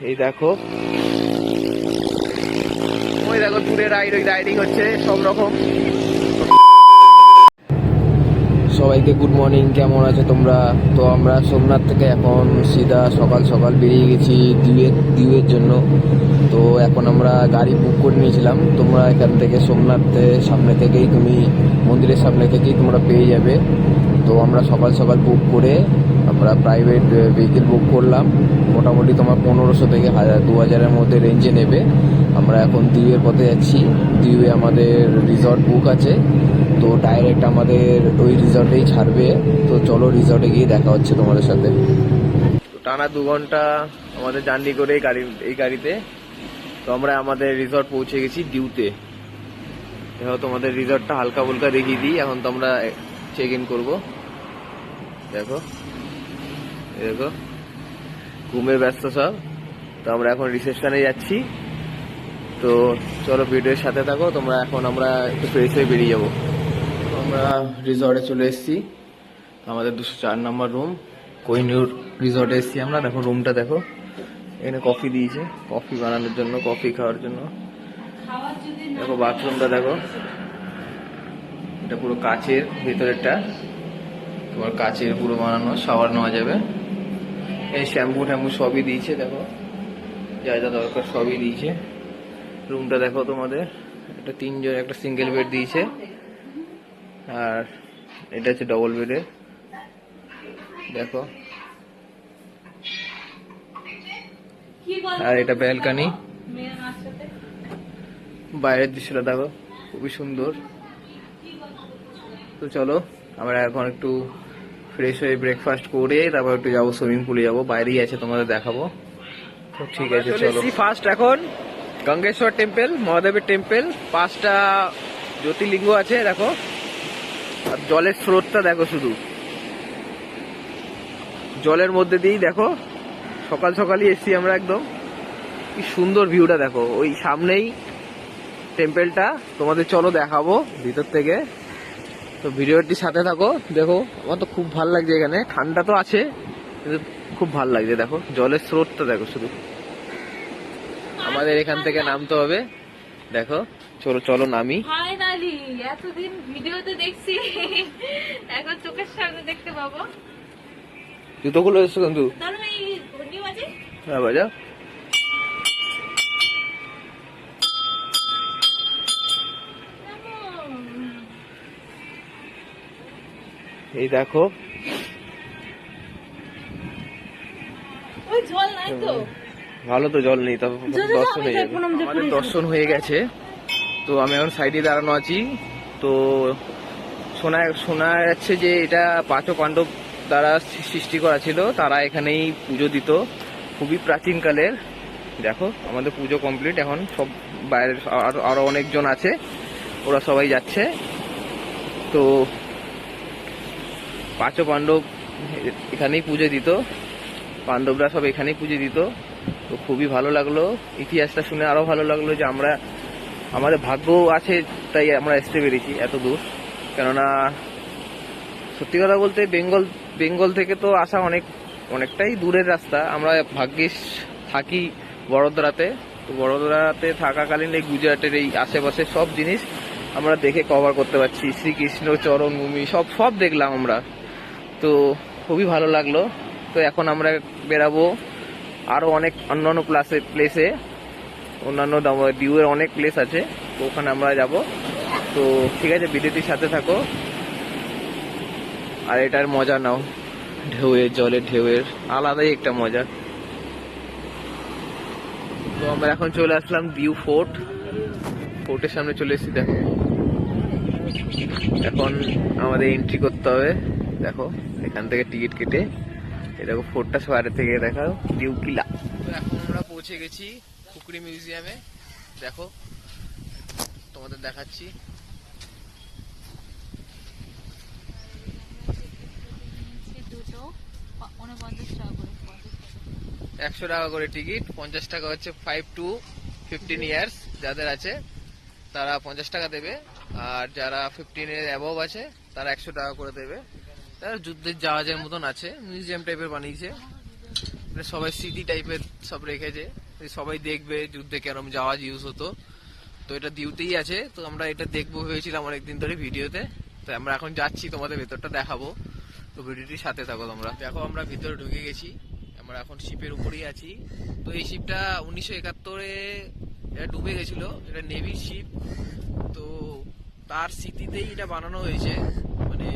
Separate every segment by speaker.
Speaker 1: এই দেখো, ওই দেখো দূরে রাইডিং হচ্ছে সব রকম। সবাইকে গুড মর্নিং, কেমন আছো তোমরা? তো আমরা সোমনাথ থেকে এখন সিধা সকাল সকাল বেরিয়ে গেছি দিউয়ের জন্য। তো এখন আমরা গাড়ি বুক করে নিয়েছিলাম। তোমরা এখান থেকে সোমনাথের সামনে থেকেই, তুমি মন্দিরের সামনে থেকেই তোমরা পেয়ে যাবে। তো আমরা সকাল সকাল বুক করে আমরা প্রাইভেট ভেহিকেল বুক করলাম। মোটামুটি তোমার 1500 থেকে 2000-এর মধ্যে রেঞ্জে নেবে। আমরা এখন দিউয়ের পথে যাচ্ছি। দিউয়ে আমাদের রিসর্ট বুক আছে, তো ডাইরেক্ট আমাদের ওই রিসর্টেই ছাড়বে। তো চলো রিসর্টে গিয়ে দেখা হচ্ছে তোমাদের সাথে। তো টানা 2 ঘন্টা আমাদের জার্নি করে এই গাড়িতে তো আমরা আমাদের রিসর্ট পৌঁছে গেছি দিউতে। দেখো তোমাদের রিসর্টটা হালকা ফুলকা দেখিয়ে দিই। এখন তো আমরা চেক ইন করবো। দেখো দেখো ঘুমে ব্যস্ত সব। তো আমরা এখন রিসেপশনে যাচ্ছি। তো চলো ভিডিওর সাথে থাকো তোমরা। এখন আমরা একটু ফ্রেশ হয়ে বেরিয়ে যাবো। আমরা রিসর্টে চলে এসেছি, আমাদের 204 নম্বর রুম কোহিনুর রিসর্টে এসেছি আমরা। দেখো রুমটা দেখো, এখানে কফি দিয়েছে, কফি বানানোর জন্য, কফি খাওয়ার জন্য। দেখো বাথরুমটা দেখো, এটা পুরো কাচের, ভেতরেরটা তোমার কাচের পুরো বানানো, শাওয়ার নেওয়া যাবে। এই শ্যাম্পু ট্যাম্পু সবই দিয়েছে, দেখো যা যা দরকার সবই দিয়েছে। রুমটা দেখো তোমাদের, একটা 3 জন, একটা সিঙ্গেল বেড দিয়েছে, আর এটা হচ্ছে ডবল বেডের। দেখো আর এটা ব্যালকনি, বাইরের দৃশ্যটা দেখো খুবই সুন্দর। তো চলো আমরা এখন একটু ফ্রেশ হয়ে ব্রেকফাস্ট করে তারপর একটু যাবো সুইমিং পুলে যাবো, বাইরেই আছে তোমাদের দেখাবো। তো ঠিক আছে চলো। ফার্স্ট এখন গঙ্গেশ্বর টেম্পল, মহাদেবের টেম্পল, 5টা জ্যোতির্লিঙ্গ আছে দেখো। আর জলের স্রোতটা দেখো, শুধু জলের মধ্যে দিয়েই দেখো। সকাল সকালই এসছি আমরা, একদম কি সুন্দর ভিউটা দেখো। ওই সামনেই টেম্পলটা, তোমাদের চলো দেখাবো ভিতর থেকে। তো ভিডিওটির সাথে থাকো। দেখো আমার তো খুব ভালো লাগছে এখানে, ঠান্ডা তো আছে কিন্তু খুব ভালো লাগছে। দেখো জলের স্রোতটা দেখো শুধু। আমাদের এখান থেকে নামতে হবে, দেখো চলো চলো নামি।
Speaker 2: ফাইনালি এতদিন ভিডিওতে দেখছি, এখন চোখের সামনে দেখতে পাবো।
Speaker 1: জুতোগুলো এসছো কিন্তু,
Speaker 2: তাহলে এই ঘন্টি বাজে।
Speaker 1: হ্যাঁ বাজা। এই দেখো
Speaker 2: ওই জল নাই তো,
Speaker 1: ভালো তো জল নেই, তবে দর্শন হয়ে যাবে। আমাদের দর্শন হয়ে গেছে। তো আমি এখন সাইডে দাঁড়ানো আছি। তো শোনা যাচ্ছে যে এটা 5 পাণ্ডব দ্বারা সৃষ্টি করা ছিল, তারা এখানেই পুজো দিত, খুবই প্রাচীনকালের। দেখো আমাদের পুজো কমপ্লিট, এখন সব বাইরের আরো অনেকজন আছে, ওরা সবাই যাচ্ছে। তো 5 পাণ্ডব এখানেই পুজো দিত, পাণ্ডবরা সব এখানেই পুজো দিত। তো খুবই ভালো লাগলো ইতিহাসটা শুনে, আরো ভালো লাগলো যে আমাদের ভাগ্য আছে তাই আমরা আসতে পেরেছি এত দূর। কেননা সত্যি কথা বলতে বেঙ্গল থেকে তো আসা অনেকটাই দূরের রাস্তা। আমরা ভাগ্যিস থাকি বড়োদরাতে। তো বড়োদরাতে থাকাকালীন এই গুজরাটের এই আশেপাশে সব জিনিস আমরা দেখে কভার করতে পারছি। শ্রীকৃষ্ণ চরণভূমি সব দেখলাম আমরা। তো খুবই ভালো লাগলো। তো এখন আমরা বেরাবো আরো অনেক অন্যান্য প্লেসে, অন্যান্য ডিউয়ের অনেক প্লেস আছে, তো ওখানে আমরা যাব। তো ঠিক আছে, ভিডিওটির সাথে থাকো আর এটার মজা নাও। জলের ঢেউয়ের আলাদাই একটা মজা। তো আমরা এখন চলে আসলাম দিউ ফোর্টের সামনে চলে এসেছি। দেখো এখন আমাদের এন্ট্রি করতে হবে। দেখো এখান থেকে টিকিট কেটে, দেখো ফোর্টটা বাইরে থেকে দেখাও, দিউ কিলা। তো এখন আমরা পৌঁছে গেছি খুকরি মিউজিয়ামে। দেখো তোমাদের দেখাচ্ছি। 100 টাকা করে টিকিট, 50 টাকা হচ্ছে 5 to 15 ইয়ার্স যাদের আছে তারা 50 টাকা দেবে, আর যারা 15 এর অ্যাবভ আছে তারা 100 টাকা করে দেবে। তারা যুদ্ধের জাহাজের মতন আছে, মিউজিয়াম টাইপের বানিয়েছে। এটা সবাই স্মৃতি টাইপের সব রেখেছে, সবাই দেখবে যুদ্ধে কেরম জাহাজ ইউজ হতো। তো এটা ডিউতেই আছে, তো আমরা এটা দেখবো ভেবেছিলাম অনেকদিন ধরে ভিডিওতে। তো আমরা এখন যাচ্ছি, তোমাদের ভেতরটা দেখাবো, তো ভিডিওটির সাথে থাকো তোমরা। দেখো আমরা ভিতরে ঢুকে গেছি, আমরা এখন শিপের উপরেই আছি। তো এই শিপটা 1971-এ এটা ডুবে গেছিল, এটা নেভির শিপ। তো তার স্মৃতিতেই এটা বানানো হয়েছে, মানে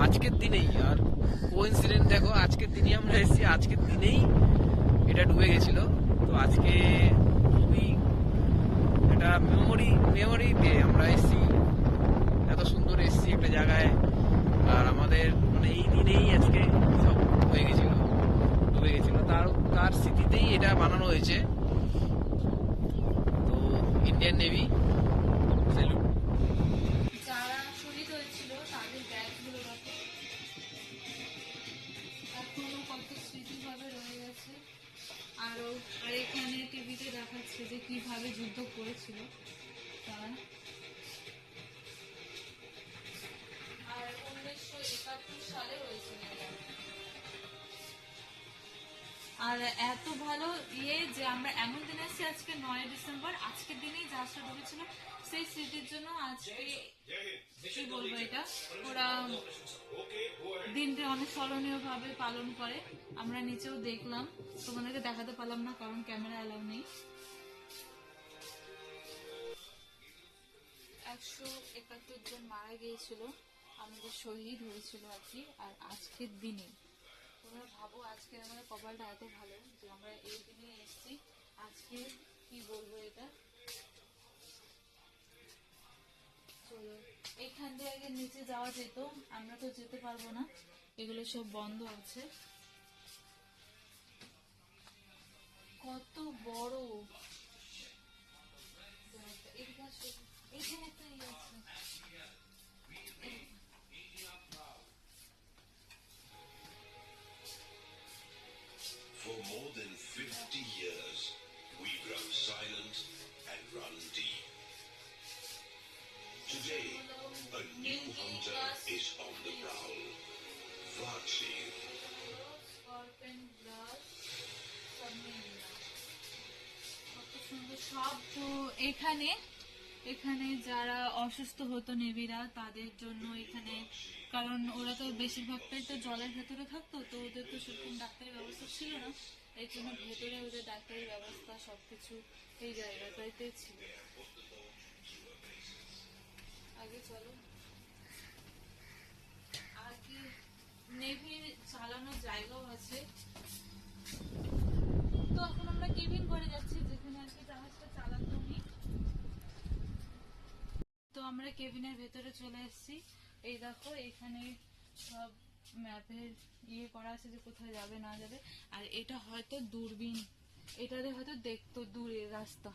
Speaker 1: আজকের দিনেই। আর কোইন্সিডেন্ট দেখো, আজকের দিনই আমরা এসেছি, আজকের দিনেই এটা ডুবে গেছিল। তো আজকে খুবই এটা মেমোরি দিয়ে আমরা এসেছি, এত সুন্দর এসেছি একটা জায়গায়। আর আমাদের মানে এই দিনেই আজকে সব হয়ে গেছিল, ডুবে গেছিল, তার স্মৃতিতেই এটা বানানো হয়েছে। তো ইন্ডিয়ান নেভি স্যালুট।
Speaker 2: যারা শহীদ হয়েছিল তাদের ব্যাগগুলো রাখো, এখনো কত স্মৃতিভাবে রয়ে গেছে। আর এখানে টিভিতে দেখাচ্ছে যে কিভাবে যুদ্ধ করেছিল তারা। আর 1971 সালে হয়েছিল এটা। আর এত ভালো যে আমরা এমন দিন আসছি, আজকে 9 ডিসেম্বর, আজকের দিনেই জাহাজটা ডুবেছিল। সেই স্মৃতির জন্য আজকে কি বলবো, এটা ওরা দিনটি অনেক স্মরণীয় ভাবে পালন করে। আমরা নিচেও দেখলাম, তোমাদেরকে দেখাতে পারলাম না কারণ ক্যামেরা অ্যালাউ নেই। 171 জন মারা গিয়েছিল, আমাদের শহীদ হয়েছিল আর কি। আর আজকের দিনে তোমরা ভাবো, আজকে আমাদের কপালটা এত ভালো যে আমরা এই দিনে এসেছি। আজকে কি বলবো, এটা চলো এখান দিয়ে আগে নিচে যাওয়া যেত, আমরা তো যেতে পারবো না, এগুলো সব বন্ধ আছে। কত বড়, এখানে একটা ইয়ে আছে।
Speaker 3: For more than 50 years, we grow silent and run deep. Today, a new hunter is on the prowl. Vachi.
Speaker 2: কত সুন্দর সব। তো এখানে যারা অসুস্থ হতো নেভিরা, তাদের জন্য এখানে, কারণ ওরা তো বেশিরভাগটাই তো জলের ভেতরে থাকতো, তো ওদের তো সেরকম ডাক্তারি ব্যবস্থা ছিল না, এই জন্য ভেতরে ওদের ডাক্তারি ব্যবস্থা সবকিছু এই জায়গাটাইতে ছিল। আগে চলো, আগে নেভির চালানোর জায়গাও আছে। তো এখন আমরা কেবিন করে যাচ্ছি, যেখানে আর কি জাহাজটা চালাতো উনি। তো আমরা কেবিনের ভেতরে চলে এসেছি। এই দেখো, এখানে সব ম্যাপের করা আছে যে কোথায় যাবে না যাবে। আর এটা হয়তো দূরবীন, এটাতে হয়তো দেখতো দূরের রাস্তা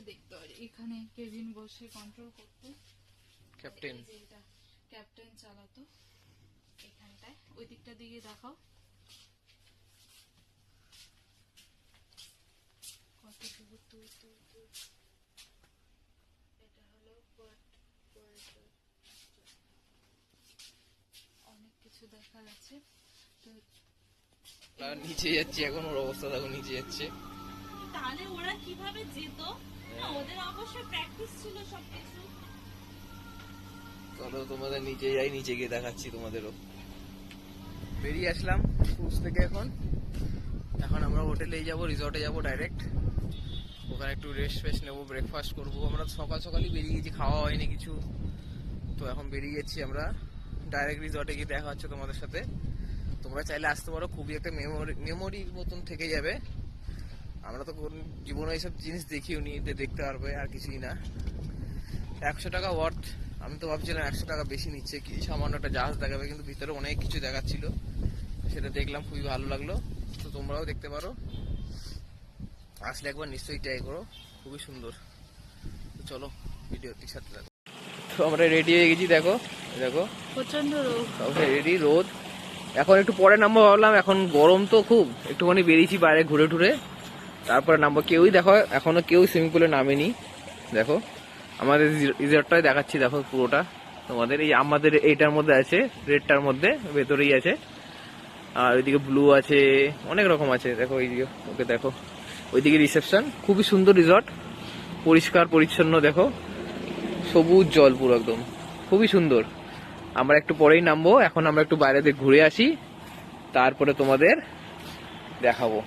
Speaker 2: দেখতো। আর এখানে কেবিন বসে কন্ট্রোল করতো
Speaker 1: ক্যাপ্টেন।
Speaker 2: এটা ক্যাপ্টেন চালাতো এখানটায়। ওই দিকটা দিকে দেখাও, কত দূর। এটা হলো অনেক কিছু দেখা যাচ্ছে। তো
Speaker 1: নিচে যাচ্ছি এখন, ওর অবস্থা দেখো, নিচে যাচ্ছে।
Speaker 2: তাহলে ওরা কিভাবে যেত? না, ওদের অবশ্যই প্র্যাকটিস ছিল সবকিছু।
Speaker 1: চলো তোমাদের নিচে যাই, নিচে গিয়ে দেখাচ্ছি তোমাদেরও। বেরিয়ে আসলাম ক্রুজ থেকে। এখন আমরা হোটেলেই যাব, রিসর্টে যাব ডাইরেক্ট। ওখানে একটু রেস্ট নেবো, ব্রেকফাস্ট করবো। আমরা সকালই বেরিয়ে গেছি, খাওয়া হয়নি কিছু। তো এখন বেরিয়ে গেছি আমরা ডাইরেক্ট রিসর্টে গিয়ে দেখা হচ্ছে তোমাদের সাথে। তোমরা চাইলে আসতে পারো, খুবই একটা মেমোরির মতন থেকে যাবে। আমরা তো জীবনে এইসব জিনিস দেখিও নি, দেখতে পারবে, আর কিছুই না। 100 টাকা ওয়ার্থ। আমি তো ভাবছিলাম 100 টাকা বেশি নিচ্ছে, কি সামান্য একটা জাহাজ দেখাবে, কিন্তু ভিতরে অনেক কিছু দেখাচ্ছিল, সেটা দেখলাম, খুবই ভালো লাগলো। তো তোমরাও দেখতে পারো, আসলে একবার নিশ্চয়ই ট্রাই করো, খুবই সুন্দর। তো চলো ভিডিওটির সাথে থাকো। তো আমরা রেডি হয়ে গেছি, দেখো
Speaker 2: প্রচন্ড রোদ,
Speaker 1: রেডি। রোদ এখন একটু পরে নামবো ভাবলাম, এখন গরম তো খুব, একটুখানি বেরিয়েছি বাইরে ঘুরে টুরে, তারপরে নামবো। কেউই দেখো এখনো কেউ সুইমিং পুলে নামেনি। দেখো আমাদের রিসর্টটাই দেখাচ্ছি, দেখো পুরোটা তোমাদের। এই আমাদের এইটার মধ্যে আছে, রেডটার মধ্যে ভেতরেই আছে। আর ওইদিকে ব্লু আছে, অনেক রকম আছে। দেখো এইদিকে, ওকে দেখো, ওইদিকে রিসেপশন। খুবই সুন্দর রিসর্ট, পরিষ্কার পরিচ্ছন্ন। দেখো সবুজ জল পুরো একদম, খুবই সুন্দর। আমরা একটু পরেই নামবো, এখন আমরা একটু বাইরে দিয়ে ঘুরে আসি, তারপরে তোমাদের দেখাবো।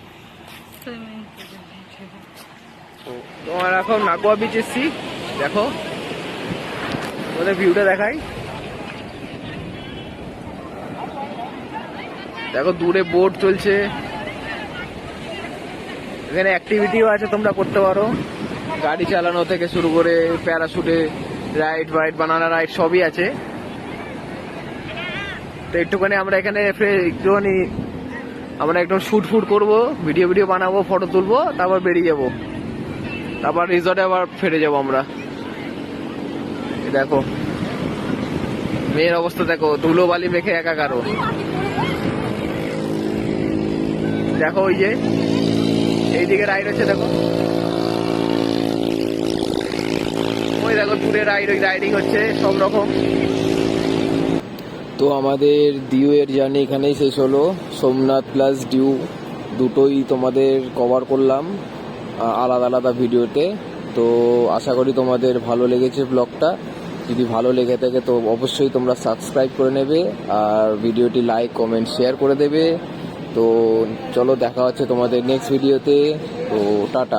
Speaker 1: তো তোমার এখন নাগোয়া বিচ এসছি, দেখো তোমাদের ভিউটা দেখাই। দেখো দূরে বোট চলছে, এখানে অ্যাক্টিভিটিও আছে, তোমরা করতে পারো। গাড়ি চালানো থেকে শুরু করে প্যারাশুটে রাইড ফাইড, বানানা রাইড সবই আছে। তো একটুখানি আমরা এখানে একটুখানি আমরা একদম শুট ফুট করবো, ভিডিও বানাবো, ফটো তুলবো, তারপর বেরিয়ে যাবো, তারপর রিসর্টে আবার ফিরে যাবো আমরা। দেখো মেয়ের অবস্থা দেখো, ধুলো বালি মেখে একাকারো। দেখো ওই যে এইদিকে রাইড হচ্ছে, দেখো ওই দেখো দূরে রাইড, ওই রাইডিং হচ্ছে সব রকম। তো আমাদের দিউয়ের জার্নি এখানেই শেষ হলো। সোমনাথ প্লাস ডিউ দুটোই তোমাদের কভার করলাম আলাদা আলাদা ভিডিওতে। তো আশা করি তোমাদের ভালো লেগেছে ব্লগটা। যদি ভালো লেগে থাকে তো অবশ্যই তোমরা সাবস্ক্রাইব করে নেবে, আর ভিডিওটি লাইক কমেন্ট শেয়ার করে দেবে। তো চলো দেখা হচ্ছে তোমাদের নেক্সট ভিডিওতে। তো টাটা।